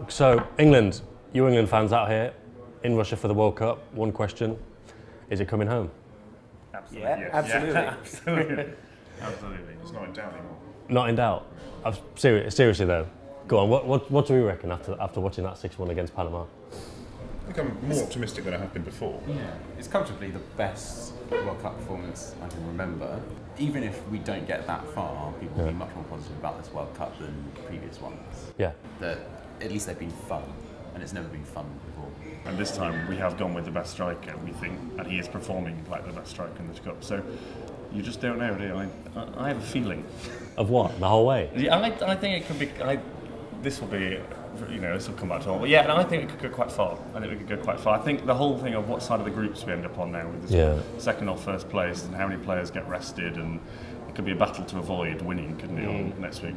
So, England, you England fans out here in Russia for the World Cup, one question, is it coming home? Absolutely. Yeah, Yes. absolutely. Yeah, absolutely. Absolutely. It's not in doubt anymore. Not in doubt. Seriously though, go on, what do we reckon after watching that 6-1 against Panama? I think I'm more optimistic than I have been before. Yeah, it's comfortably the best World Cup performance I can remember. Even if we don't get that far, people will be much more positive about this World Cup than previous ones. Yeah. That at least they've been fun, and it's never been fun before. And this time we have gone with the best striker, we think, and he is performing like the best striker in this cup. So you just don't know, do you? I have a feeling. Of what? The whole way? Yeah, I think it could be. This will be, this will come back to all. But yeah, and I think it could go quite far. I think the whole thing of what side of the groups we end up on now with this second or first place and how many players get rested, and it could be a battle to avoid winning, couldn't it, on next week?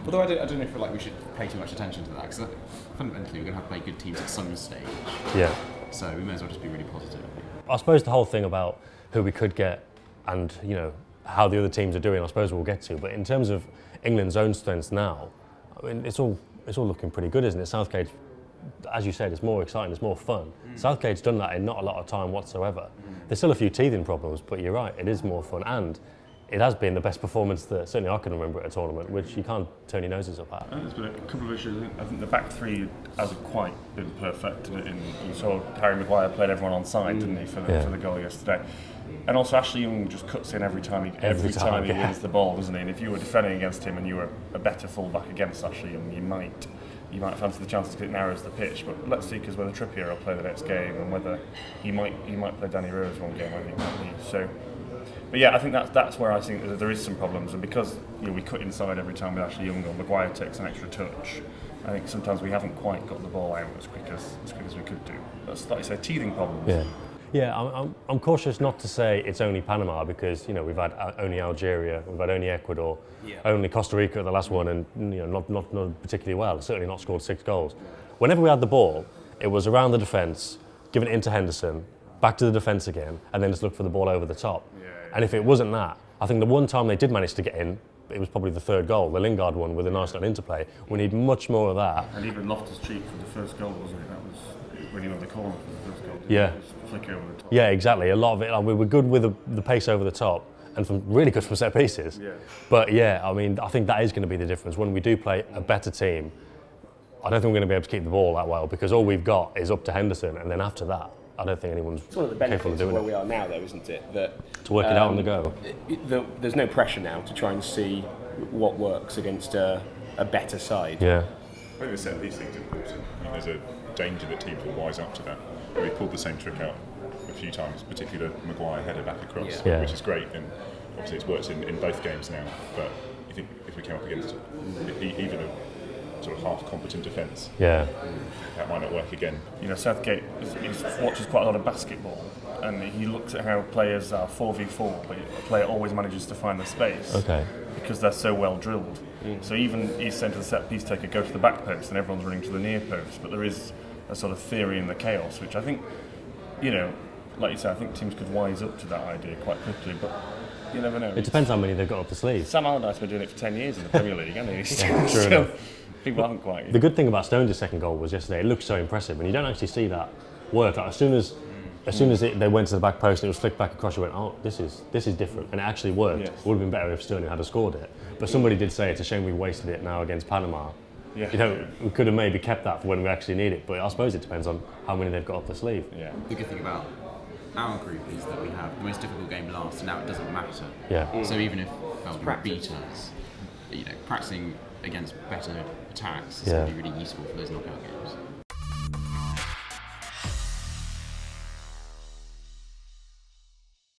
Although I don't feel like we should pay too much attention to that, because fundamentally we're going to have to play good teams at some stage. Yeah. So we may as well just be really positive. I suppose the whole thing about who we could get and, how the other teams are doing, I suppose we'll get to. But in terms of England's own strengths now, I mean, it's all looking pretty good, isn't it? Southgate, as you said, it's more exciting, it's more fun. Southgate's done that in not a lot of time whatsoever. There's still a few teething problems, but you're right, it is more fun. And it has been the best performance that certainly I can remember at a tournament, which you can't turn your noses up at. There's been a couple of issues. I think the back three hasn't quite been perfect. You saw Harry Maguire played everyone on side, didn't he, for the goal yesterday? And also Ashley Young just cuts in every time he wins the ball, doesn't he? And if you were defending against him and you were a better fullback against Ashley Young, you might fancy the chances because it narrows the pitch. But let's see, because whether Trippier will play the next game and whether he might play Danny Rose one game, I think. So. But yeah, I think that's where I think that there is some problems, and because we cut inside every time with Ashley Young or Maguire takes an extra touch, I think sometimes we haven't quite got the ball out as quick as we could do. That's, like you say, teething problems. Yeah, I'm cautious not to say it's only Panama, because we've had only Algeria, we've had only Ecuador, only Costa Rica at the last one, and not particularly well. Certainly not scored 6 goals. Whenever we had the ball, it was around the defence, given it into Henderson, back to the defence again, and then just look for the ball over the top. And if it wasn't that, I think the one time they did manage to get in, it was probably the third goal, the Lingard one with a nice little interplay. We need much more of that. And even Loftus-Cheek for the first goal, wasn't it? That was when he won the corner for the first goal. Yeah. Flick over the top. Yeah, exactly. A lot of it, we were good with the pace over the top, and really good from set pieces. Yeah. But yeah, I think that is going to be the difference. When we do play a better team, I don't think we're going to be able to keep the ball that well, because all we've got is up to Henderson, and then after that, I don't think anyone's It's one of the capable benefits of of doing where it. we are now, though, isn't it? That To work it out on the go. There's no pressure now to try and see what works against a better side. Yeah. I think the set piece thing's important. There's a danger that teams will wise up to that. We pulled the same trick out a few times, particularly the Maguire header back across, which is great, and obviously it's worked in both games now. But you think if we came up against even a sort of half-competent defence, that might not work again. Southgate watches quite a lot of basketball, and he looks at how players are 4v4, but a player always manages to find the space because they're so well drilled. So even he's saying to the set piece taker, go to the back post, and everyone's running to the near post. But there is a sort of theory in the chaos, which I think, like you say, I think teams could wise up to that idea quite quickly, but you never know. It depends how many they've got up the sleeve. Sam Allardyce's been doing it for 10 years in the Premier League, hasn't he? True enough. People haven't quite. The good thing about Stones' second goal was yesterday, it looked so impressive, and you don't actually see that work. Like, as soon as they went to the back post and it was flicked back across, you went, oh, this is different, and it actually worked. Yes. It would have been better if Sterling had scored it. But somebody did say it's a shame we wasted it now against Panama. Yeah. We could have maybe kept that for when we actually need it, but I suppose it depends on how many they've got up the sleeve. Yeah. The good thing about our group is that we have the most difficult game last, and now it doesn't matter. Yeah. So even if Belgium beat us, practicing against better attacks is going to be really useful for those knockout games.